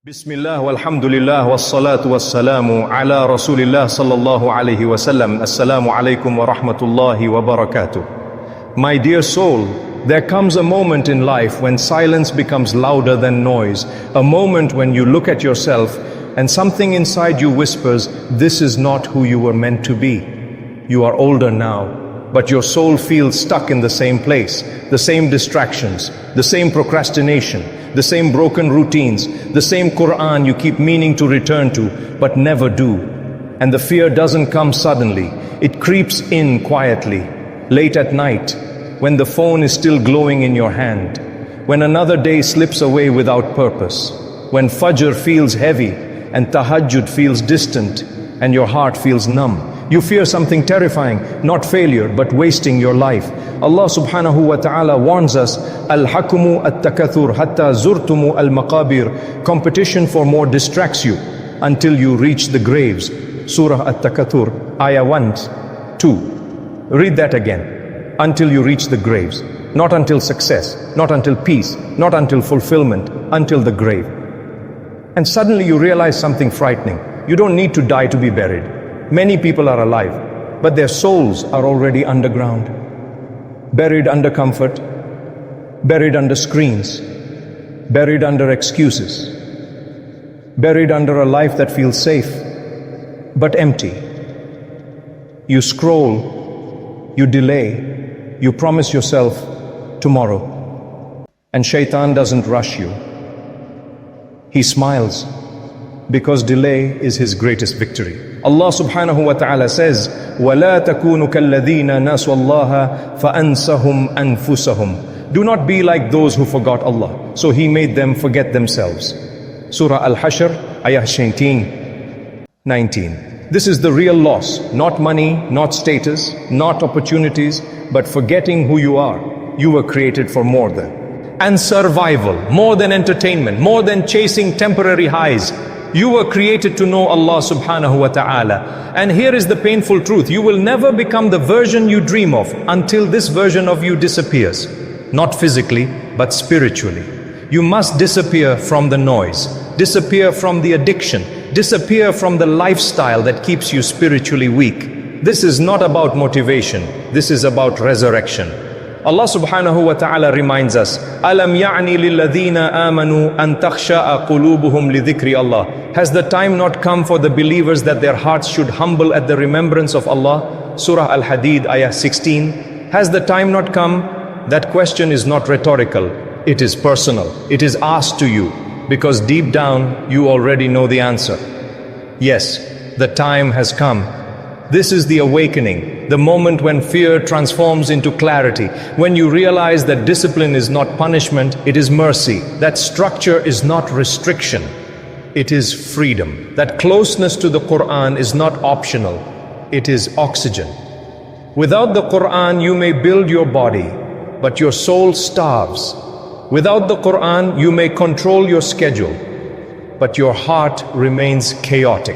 Bismillah walhamdulillah wassalatu wassalamu ala rasulillah sallallahu alayhi wasallam. Assalamu alaikum wa rahmatullahi wa barakatuh. My dear soul, there comes a moment in life when silence becomes louder than noise, a moment when you look at yourself and something inside you whispers, this is not who you were meant to be. You are older now, but your soul feels stuck in the same place, the same distractions, the same procrastination, the same broken routines, the same Quran you keep meaning to return to, but never do. And the fear doesn't come suddenly. It creeps in quietly, late at night, when the phone is still glowing in your hand, when another day slips away without purpose, when Fajr feels heavy and Tahajjud feels distant and your heart feels numb. You fear something terrifying, not failure, but wasting your life. Allah subhanahu wa ta'ala warns us, Al-hakumu at-takathur hatta zurtumu al-maqabir. Competition for more distracts you until you reach the graves. Surah At-Takathur, Ayah 1, 2. Read that again. Until you reach the graves. Not until success, not until peace, not until fulfillment, until the grave. And suddenly you realize something frightening. You don't need to die to be buried. Many people are alive, but their souls are already underground, buried under comfort, buried under screens, buried under excuses, buried under a life that feels safe, but empty. You scroll, you delay, you promise yourself tomorrow. And Shaitan doesn't rush you. He smiles, because delay is his greatest victory. Allah subhanahu wa ta'ala says, وَلَا تَكُونُوا كَالَّذِينَ نَاسُوا اللَّهَ فَأَنْسَهُمْ أَنفُسَهُمْ. Do not be like those who forgot Allah, so He made them forget themselves. Surah Al-Hashr, Ayah 19. This is the real loss, not money, not status, not opportunities, but forgetting who you are. You were created for more than. And survival, more than entertainment, more than chasing temporary highs. You were created to know Allah subhanahu wa ta'ala. And here is the painful truth. You will never become the version you dream of until this version of you disappears. Not physically, but spiritually. You must disappear from the noise, disappear from the addiction, disappear from the lifestyle that keeps you spiritually weak. This is not about motivation. This is about resurrection. Allah subhanahu wa ta'ala reminds us, Alam ya'ni lilladhina amanu an takhsha'a qulubuhum li dhikri Allah. Has the time not come for the believers that their hearts should humble at the remembrance of Allah? Surah Al-Hadid, Ayah 16. Has the time not come? That question is not rhetorical. It is personal. It is asked to you, because deep down you already know the answer. Yes, the time has come. This is the awakening, the moment when fear transforms into clarity, when you realize that discipline is not punishment, it is mercy, that structure is not restriction, it is freedom, that closeness to the Quran is not optional, it is oxygen. Without the Quran, you may build your body, but your soul starves. Without the Quran, you may control your schedule, but your heart remains chaotic.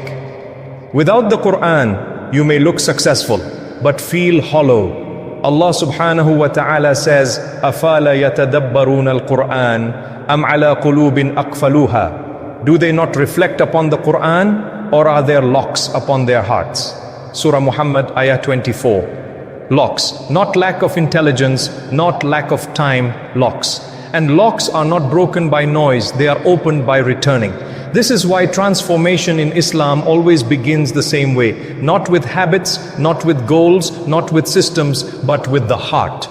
Without the Quran, you may look successful, but feel hollow. Allah subhanahu wa ta'ala says, أَفَالَ يَتَدَبَّرُونَ الْقُرْآنَ أَمْ عَلَى قُلُوبٍ أَقْفَلُوهَا. Do they not reflect upon the Quran, or are there locks upon their hearts? Surah Muhammad, Ayah 24. Locks, not lack of intelligence, not lack of time, locks. And locks are not broken by noise, they are opened by returning. This is why transformation in Islam always begins the same way. Not with habits, not with goals, not with systems, but with the heart.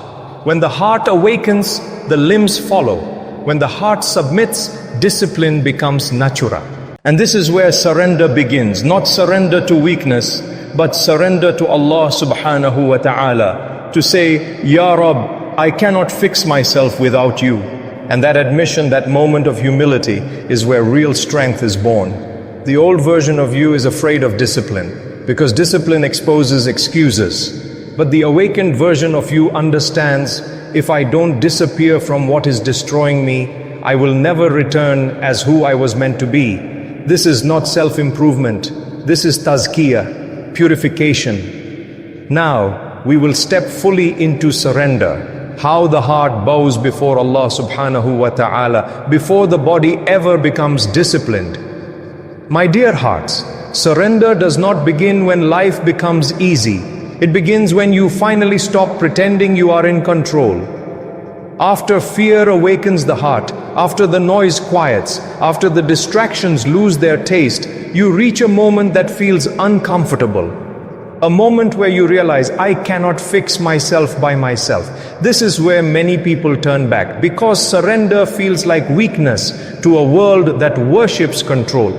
When the heart awakens, the limbs follow. When the heart submits, discipline becomes natural. And this is where surrender begins. Not surrender to weakness, but surrender to Allah subhanahu wa ta'ala. To say, Ya Rabb, I cannot fix myself without you. And that admission, that moment of humility, is where real strength is born. The old version of you is afraid of discipline, because discipline exposes excuses. But the awakened version of you understands, if I don't disappear from what is destroying me, I will never return as who I was meant to be. This is not self-improvement. This is tazkiyah, purification. Now, we will step fully into surrender. how the heart bows before Allah subhanahu wa ta'ala before the body ever becomes disciplined. My dear hearts, surrender does not begin when life becomes easy. It begins when you finally stop pretending you are in control. After fear awakens the heart, after the noise quiets, after the distractions lose their taste, you reach a moment that feels uncomfortable. A moment where you realize, I cannot fix myself by myself. This is where many people turn back, because surrender feels like weakness to a world that worships control.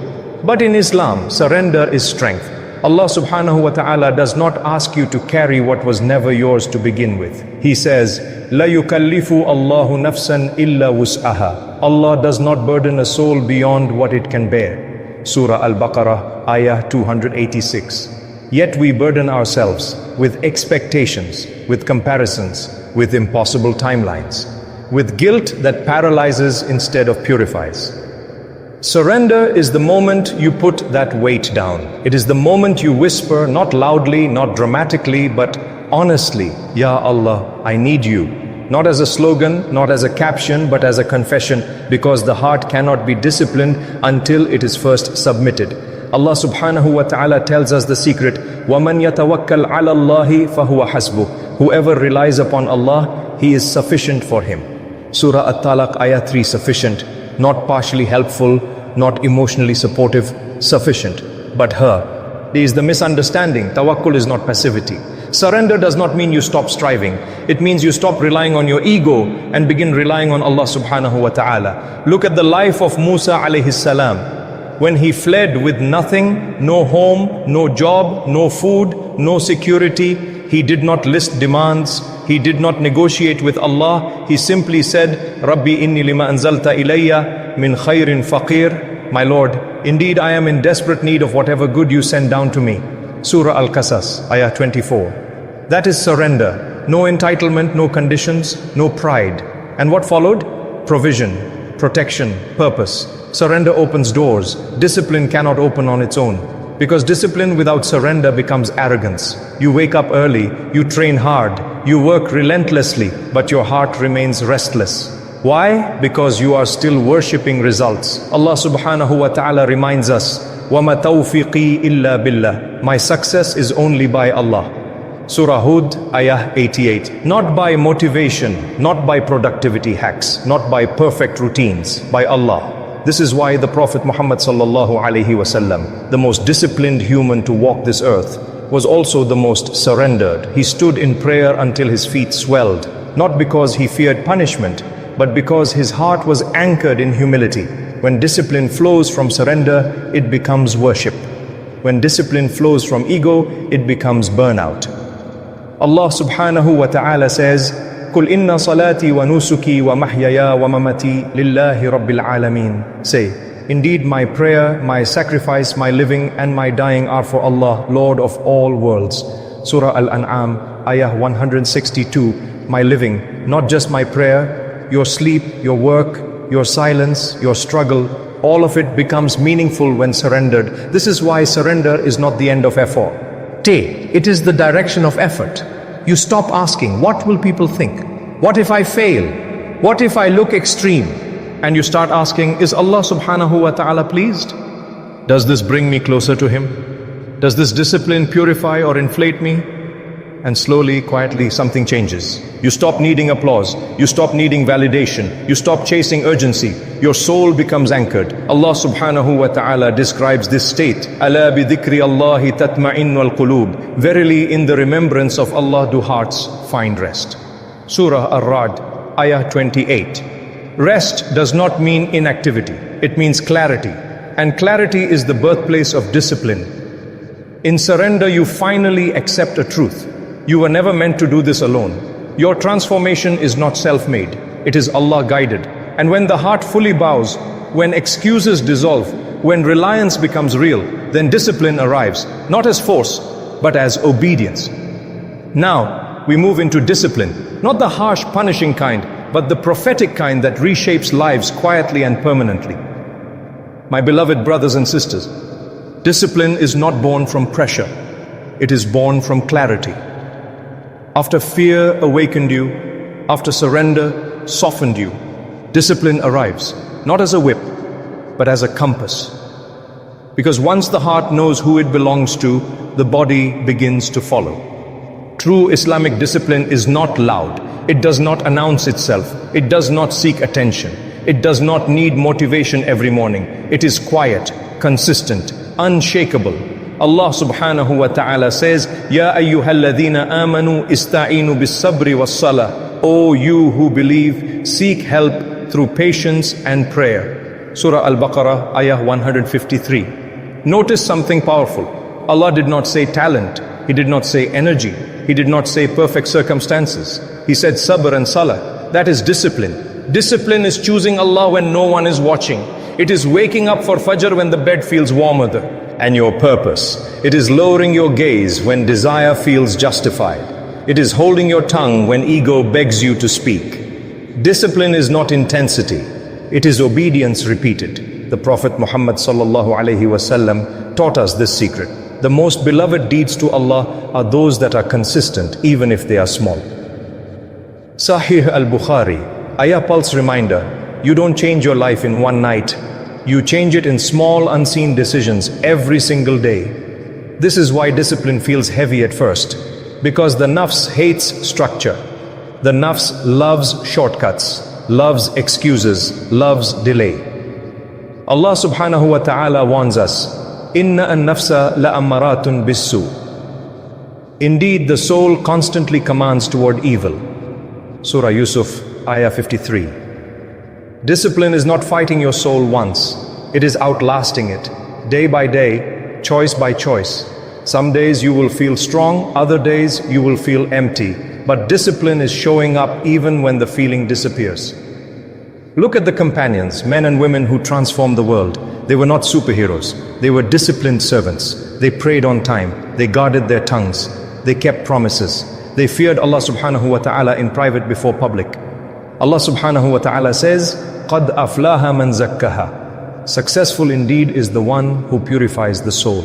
But in Islam, surrender is strength. Allah subhanahu wa ta'ala does not ask you to carry what was never yours to begin with. He says, La yukallifu Allahu nafsan illa wus'aha. Allah does not burden a soul beyond what it can bear. Surah Al-Baqarah, Ayah 286. Yet we burden ourselves with expectations, with comparisons, with impossible timelines, with guilt that paralyzes instead of purifies. Surrender is the moment you put that weight down. It is the moment you whisper, not loudly, not dramatically, but honestly, Ya Allah, I need you. Not as a slogan, not as a caption, but as a confession, because the heart cannot be disciplined until it is first submitted. Allah subhanahu wa ta'ala tells us the secret, وَمَنْ يَتَوَكَّلْ عَلَى اللَّهِ فَهُوَ حَسْبُهُ. Whoever relies upon Allah, He is sufficient for him. Surah At-Talaq, Ayah 3, sufficient. Not partially helpful, not emotionally supportive, sufficient. But her. There is the misunderstanding. Tawakkul is not passivity. Surrender does not mean you stop striving. It means you stop relying on your ego and begin relying on Allah subhanahu wa ta'ala. Look at the life of Musa alayhi salam. When he fled with nothing, no home, no job, no food, no security, he did not list demands. He did not negotiate with Allah. He simply said, Rabbi inni lima anzalta ilayya min khairin faqir. My Lord, indeed I am in desperate need of whatever good you send down to me. Surah Al-Qasas, Ayah 24. That is surrender. No entitlement, no conditions, no pride. And what followed? Provision, protection, purpose. Surrender opens doors. Discipline cannot open on its own. Because discipline without surrender becomes arrogance. You wake up early, you train hard, you work relentlessly, but your heart remains restless. Why? Because you are still worshipping results. Allah subhanahu wa ta'ala reminds us, وَمَا تَوْفِقِي إِلَّا بِاللَّهِ. My success is only by Allah. Surah Hud, Ayah 88. Not by motivation, not by productivity hacks, not by perfect routines, by Allah. This is why the Prophet Muhammad sallallahu alaihi wasallam, the most disciplined human to walk this earth, was also the most surrendered. He stood in prayer until his feet swelled, not because he feared punishment, but because his heart was anchored in humility. When discipline flows from surrender, it becomes worship. When discipline flows from ego, it becomes burnout. Allah subhanahu wa ta'ala says, قُلْ إِنَّ صَلَاتِي وَنُسُكِي وَمَحْيَيَا وَمَمَتِي لِلَّهِ رَبِّ الْعَالَمِينَ. Say, indeed my prayer, my sacrifice, my living and my dying are for Allah, Lord of all worlds. Surah Al-An'am, Ayah 162. My living, not just my prayer, your sleep, your work, your silence, your struggle, all of it becomes meaningful when surrendered. This is why surrender is not the end of effort. It is the direction of effort. You stop asking, what will people think? What if I fail? What if I look extreme? And you start asking, is Allah subhanahu wa ta'ala pleased? Does this bring me closer to Him? Does this discipline purify or inflate me? And slowly, quietly, something changes. You stop needing applause. You stop needing validation. You stop chasing urgency. Your soul becomes anchored. Allah subhanahu wa ta'ala describes this state. Ala bi dhikri Allahi tatma'innu al-qulub. Verily, in the remembrance of Allah do hearts find rest. Surah Ar-Ra'd, Ayah 28. Rest does not mean inactivity. It means clarity. And clarity is the birthplace of discipline. In surrender, you finally accept a truth. You were never meant to do this alone. Your transformation is not self-made. It is Allah-guided. And when the heart fully bows, when excuses dissolve, when reliance becomes real, then discipline arrives, not as force, but as obedience. Now, we move into discipline, not the harsh, punishing kind, but the prophetic kind that reshapes lives quietly and permanently. My beloved brothers and sisters, discipline is not born from pressure. It is born from clarity. After fear awakened you, after surrender softened you, discipline arrives, not as a whip, but as a compass. Because once the heart knows who it belongs to, the body begins to follow. True Islamic discipline is not loud. It does not announce itself. It does not seek attention. It does not need motivation every morning. It is quiet, consistent, unshakable. Allah subhanahu wa ta'ala says, Ya ayyuhalladhina amanu ista'inu bis sabri was salah. O you who believe, seek help through patience and prayer. Surah Al-Baqarah, Ayah 153. Notice something powerful. Allah did not say talent. He did not say energy. He did not say perfect circumstances. He said sabr and salah. That is discipline. Discipline is choosing Allah when no one is watching. It is waking up for Fajr when the bed feels warmer. And your purpose. It is lowering your gaze when desire feels justified. It is holding your tongue when ego begs you to speak. Discipline is not intensity. It is obedience repeated. The Prophet Muhammad sallallahu alaihi wasallam taught us this secret. The most beloved deeds to Allah are those that are consistent, even if they are small. Sahih al-Bukhari, Ayah Pulse reminder, you don't change your life in one night. You change it in small unseen decisions every single day. This is why discipline feels heavy at first, because the nafs hates structure. The nafs loves shortcuts, loves excuses, loves delay. Allah subhanahu wa ta'ala warns us, Inna an-nafsa la'ammaratun bis-su. Indeed, the soul constantly commands toward evil. Surah Yusuf, Ayah 53. Discipline is not fighting your soul once. It is outlasting it, day by day, choice by choice. Some days you will feel strong, other days you will feel empty. But discipline is showing up even when the feeling disappears. Look at the companions, men and women who transformed the world. They were not superheroes. They were disciplined servants. They prayed on time. They guarded their tongues. They kept promises. They feared Allah subhanahu wa ta'ala in private before public. Allah subhanahu wa ta'ala says, قَدْ أَفْلَاهَ مَنْ زَكَّهَا. Successful indeed is the one who purifies the soul.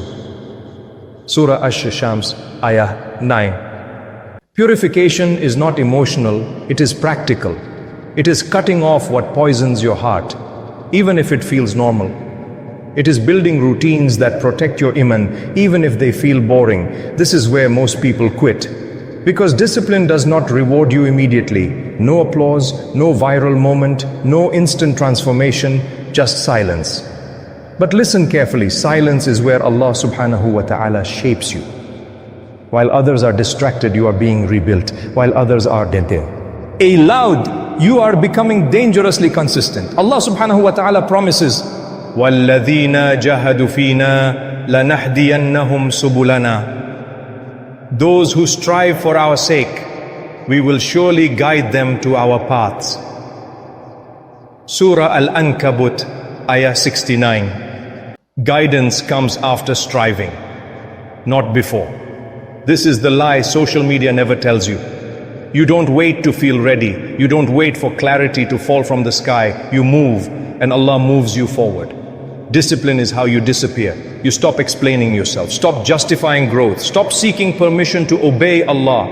Surah Ash-Shams, Ayah 9. Purification is not emotional, it is practical. It is cutting off what poisons your heart, even if it feels normal. It is building routines that protect your iman, even if they feel boring. This is where most people quit. Because discipline does not reward you immediately. No applause, no viral moment, no instant transformation, just silence. But listen carefully, silence is where Allah subhanahu wa ta'ala shapes you. While others are distracted, you are being rebuilt. While others are dead. A loud, you are becoming dangerously consistent. Allah subhanahu wa ta'ala promises, وَالَّذِينَ جَهَدُوا فِينَا لَنَهْدِيَنَّهُمْ سُبُلَنَا. Those who strive for our sake, we will surely guide them to our paths. Surah Al-Ankabut, Ayah 69. Guidance comes after striving, not before. This is the lie social media never tells you. You don't wait to feel ready. You don't wait for clarity to fall from the sky. You move, and Allah moves you forward. Discipline is how you disappear. You stop explaining yourself. Stop justifying growth. Stop seeking permission to obey Allah.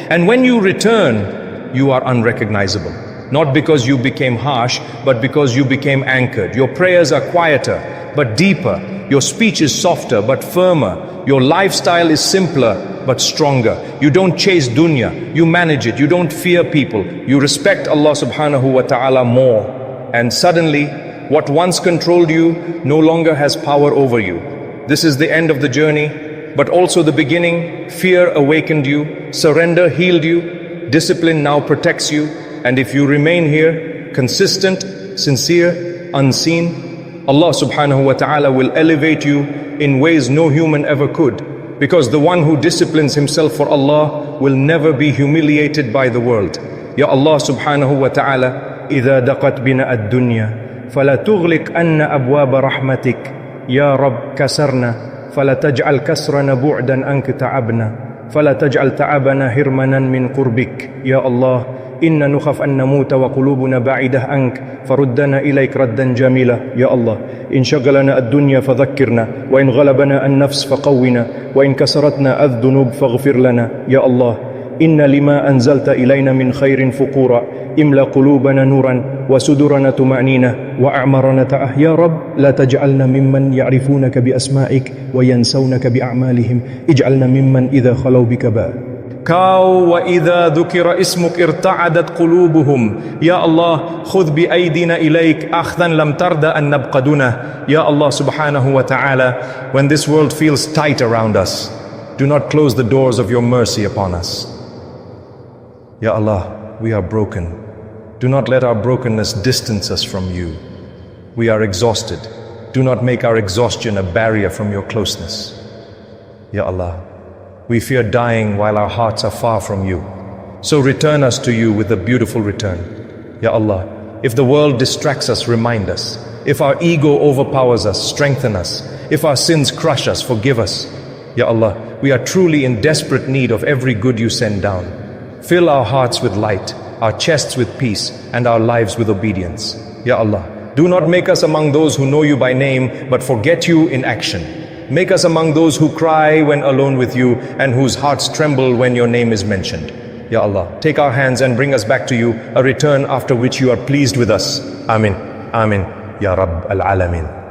And when you return, you are unrecognizable. Not because you became harsh, but because you became anchored. Your prayers are quieter, but deeper. Your speech is softer, but firmer. Your lifestyle is simpler, but stronger. You don't chase dunya. You manage it. You don't fear people. You respect Allah subhanahu wa ta'ala more. And suddenly, what once controlled you no longer has power over you. This is the end of the journey, but also the beginning. Fear awakened you, surrender healed you, discipline now protects you. And if you remain here, consistent, sincere, unseen, Allah subhanahu wa ta'ala will elevate you in ways no human ever could. Because the one who disciplines himself for Allah will never be humiliated by the world. Ya Allah subhanahu wa ta'ala, إِذَا دَقَتْ بِنَا الدُّنْيَا فلا تغلق أن أبواب رحمتك يا رب كسرنا فلا تجعل كسرنا بعدا عنك تعبنا فلا تجعل تعبنا هرمنا من قربك يا الله إن نخاف أن نموت وقلوبنا بعيدة عنك فردنا إليك ردا جميلا يا الله إن شغلنا الدنيا فذكرنا وإن غلبنا النفس فقونا وإن كسرتنا الذنوب فاغفر لنا يا الله إن لما أنزلت إلينا من خير فقورا املأ قلوبنا نورا وصدورنا طمأنينة وأعمارنا طاعة يا رب لا تجعلنا ممن يعرفونك بأسمائك وينسونك بأعمالهم اجعلنا ممن إذا خلوا بك باء كاو وإذا ذكر اسمك ارتعدت قلوبهم يا الله خذ بأيدينا إليك أخذا لم ترضى أن نبقى دونه يا الله subhanahu wa ta'ala, when this world feels tight around us, do not close the doors of your mercy upon us. Ya Allah, we are broken. Do not let our brokenness distance us from you. We are exhausted. Do not make our exhaustion a barrier from your closeness. Ya Allah, we fear dying while our hearts are far from you. So return us to you with a beautiful return. Ya Allah, if the world distracts us, remind us. If our ego overpowers us, strengthen us. If our sins crush us, forgive us. Ya Allah, we are truly in desperate need of every good you send down. Fill our hearts with light, our chests with peace, and our lives with obedience. Ya Allah, do not make us among those who know you by name, but forget you in action. Make us among those who cry when alone with you, and whose hearts tremble when your name is mentioned. Ya Allah, take our hands and bring us back to you, a return after which you are pleased with us. Amin. Amin. Ya Rabb al-Alamin.